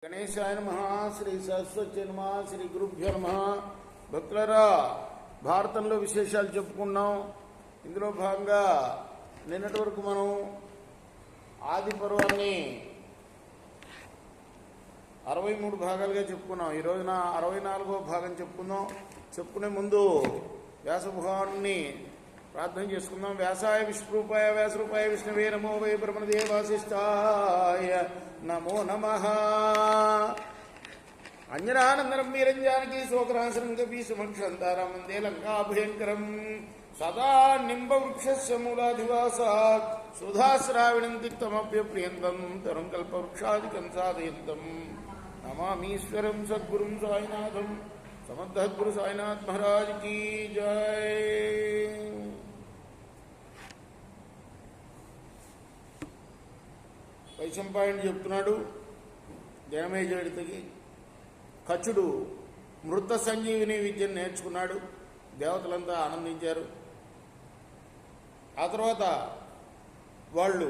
గణేశాయ నమః. శ్రీ సరస్వతి నమః. శ్రీ గురుభ్యో నమః. భక్తులరా, భారతంలో విశేషాలు చెప్పుకున్నాం. ఇందులో భాగంగా నిన్నటి వరకు మనం ఆది పర్వాన్ని 63 భాగాలుగా చెప్పుకున్నాం. ఈ రోజున 64వ భాగం చెప్పుకుందాం. చెప్పుకునే ముందు వ్యాస భగవానుని ప్రార్థన చేసుకుందాం. వ్యాసాయ విష్ణురూపాయ వ్యాసరూపాయ విష్ణువే నమో వై బ్రహ్మదేవాశిష్టాయ నమో నమః. అంజనానందనం వీరంజానకి శోకరాసనం కపి సుమక్షంతారం వందే లంకాభయంకరం. సదా నింబవృక్షస్య మూలాధివాసాత్ సుధాశ్రావిణం తిక్తమప్యప్రియంతం తరం కల్పవృక్షాదికం సాధయంతం నమామీశ్వరం సద్గురుం సాయినాథం. సమర్థ గురు సాయినాథ్ మహారాజ్ కీ జై. వైశంపాయనుడు చెప్తున్నాడు జనమేజయుడికి, కచుడు మృత సంజీవిని విద్యను నేర్చుకున్నాడు. దేవతలంతా ఆనందించారు. ఆ తర్వాత వాళ్ళు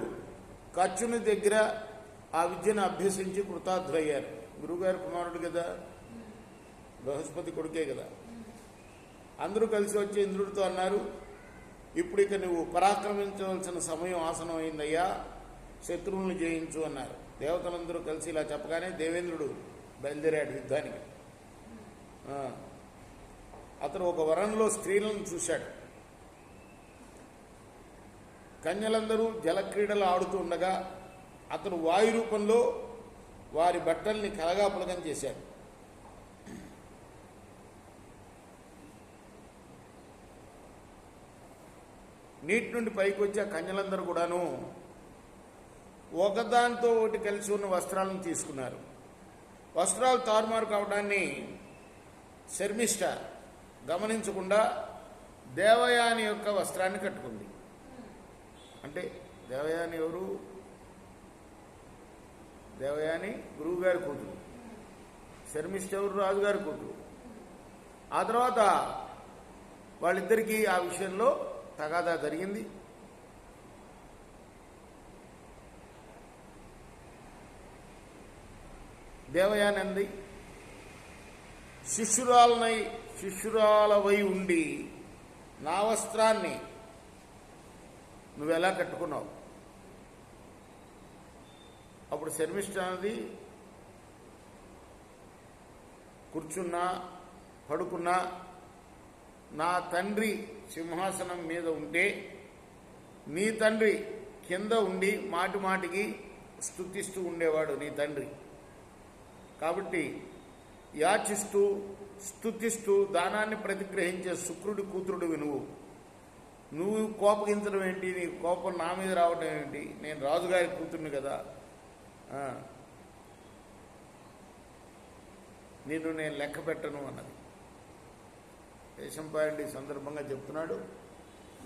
కచుని దగ్గర ఆ విద్యను అభ్యసించి కృతార్థులయ్యారు. గురువుగారు కుమారుడు కదా, బృహస్పతి కొడుకే కదా. అందరూ కలిసి వచ్చి ఇంద్రుడితో అన్నారు, ఇప్పుడు ఇక నువ్వు పరాక్రమించవలసిన సమయం ఆసనం అయిందయ్యా, శత్రువులను జయించు అన్నారు. దేవతలందరూ కలిసి ఇలా చెప్పగానే దేవేంద్రుడు బయలుదేరాడు యుద్ధానికి. అతను ఒక వనంలో స్త్రీలను చూశాడు. కన్యలందరూ జలక్రీడలు ఆడుతూ ఉండగా అతను వాయు రూపంలో వారి బట్టల్ని కలగాపులగం చేశాడు. నీటి నుండి పైకి వచ్చి ఆ కన్యలందరూ కూడాను ఒకదానితో ఒకటి కలిసి ఉన్న వస్త్రాలను తీసుకున్నారు. వస్త్రాలు తారుమారు కావడాన్ని శర్మిష్ట గమనించకుండా దేవయాని యొక్క వస్త్రాన్ని కట్టుకుంది. అంటే దేవయాని ఎవరు? దేవయాని గురువుగారి కూతురు. శర్మిష్ట ఎవరు? రాజుగారి కూతురు. ఆ తర్వాత వాళ్ళిద్దరికీ ఆ విషయంలో తగాదా జరిగింది. దేవయాని అంది, శిష్యురాలవై ఉండి నా వస్త్రాన్ని నువ్వెలా కట్టుకున్నావు? అప్పుడు శర్మిష్ఠ అన్నది, కూర్చున్నా పడుకున్నా నా తండ్రి సింహాసనం మీద ఉంటే నీ తండ్రి కింద ఉండి మాటి మాటికి స్తుతిస్తూ ఉండేవాడు నీ తండ్రి. కాబట్టి యాచిస్తూ స్తుతిస్తూ దానాన్ని ప్రతిగ్రహించే శుక్రుడి కూతురుడివి నువ్వు కోపగించడం ఏంటి? నీ కోపం నా మీద రావడం ఏంటి? నేను రాజుగారి కూతుర్ని కదా, నిన్ను నేను లెక్క పెట్టను అన్నది. వైశంపాయనుడు ఈ సందర్భంగా చెప్తున్నాడు,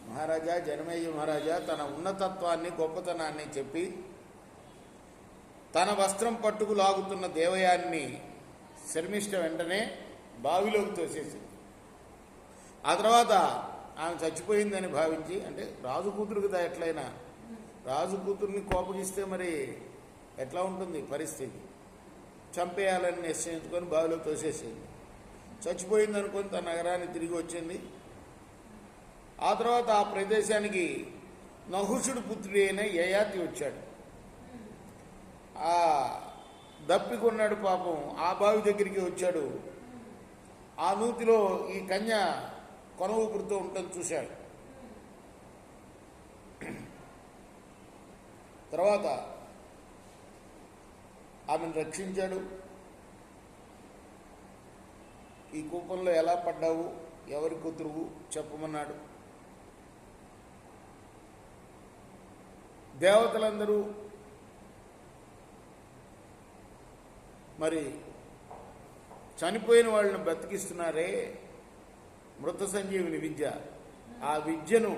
మహారాజా జనమేజయ మహారాజా తన ఉన్నతత్వాన్ని గొప్పతనాన్ని చెప్పి తన వస్త్రం పట్టుకు లాగుతున్న దేవయాన్ని శర్మిష్ట వెంటనే బావిలోకి తోసేసింది. ఆ తర్వాత ఆమె చచ్చిపోయిందని భావించి, అంటే రాజు కూతురు కదా, ఎట్లయినా రాజు కూతుర్ని కోపగిస్తే మరి ఎట్లా ఉంటుంది పరిస్థితి, చంపేయాలని నిశ్చయించుకొని బావిలోకి తోసేసింది. చచ్చిపోయింది అనుకొని తన నగరానికి తిరిగి వచ్చింది. ఆ తర్వాత ఆ ప్రదేశానికి నహుషుడు పుత్రుడు అయిన యయాతి వచ్చాడు. ఆ దప్పికొన్నాడు పాపం. ఆ బావి దగ్గరికి వచ్చాడు. ఆ నూతిలో ఈ కన్య కొన ఊపిరితో ఉంటుంది చూశాడు. తర్వాత ఆమెను రక్షించాడు. ఈ కూపంలో ఎలా పడ్డావు, ఎవరి కూతురువు చెప్పమన్నాడు. దేవతలందరూ మరి చనిపోయిన వాళ్ళని బ్రతికిస్తున్నారే, మృత సంజీవిని విద్య, ఆ విద్యను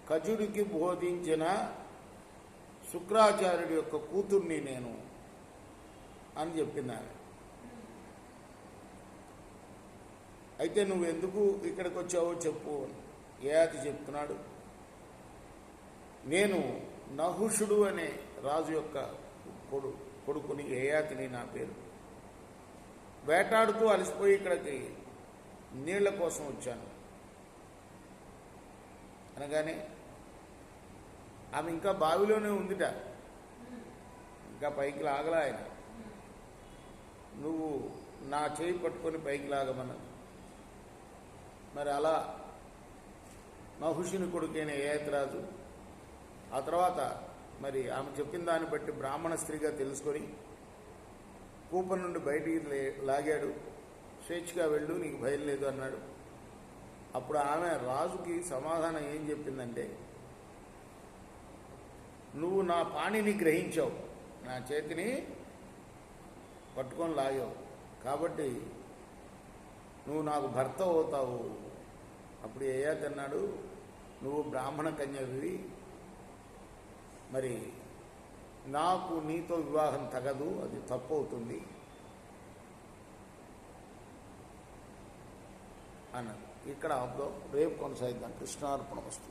కచుడికి బోధించిన శుక్రాచార్యుడి యొక్క కూతుర్ని నేను అని చెప్పింది. అయితే నువ్వు ఎందుకు ఇక్కడికి వచ్చావో చెప్పు అని యయాతి చెప్తున్నాడు. నేను నహుషుడు అనే రాజు యొక్క కొడుకుని యయాతిని నా పేరు. వేటాడుతూ అలసిపోయి ఇక్కడికి నీళ్ల కోసం వచ్చాను అనగానే ఆమె ఇంకా బావిలోనే ఉందిట, ఇంకా పైకి లాగలా ఆయన. నువ్వు నా చేయి పట్టుకొని పైకి లాగమన్నది. మరి అలా నహుషుని కొడుకైన యయాతిరాజు ఆ తర్వాత మరి ఆమె చెప్పిన దాన్ని బట్టి బ్రాహ్మణ స్త్రీగా తెలుసుకొని కూప నుండి బయటికి లాగాడు. స్వేచ్ఛగా వెళ్ళు, నీకు భయం లేదు అన్నాడు. అప్పుడు ఆమె రాజుకి సమాధానం ఏం చెప్పిందంటే, నువ్వు నా పాణిని గ్రహించావు, నా చేతిని పట్టుకొని లాగావు, కాబట్టి నువ్వు నాకు భర్త అవుతావు. అప్పుడు యయాతి అన్నాడు, నువ్వు బ్రాహ్మణ కన్యవి, మరి నాకు నీతో వివాహం తగదు, అది తప్పు అవుతుంది అన్నాడు. ఇక్కడ రేపు కొనసాగిద్దాం. కృష్ణార్పణ వస్తుంది.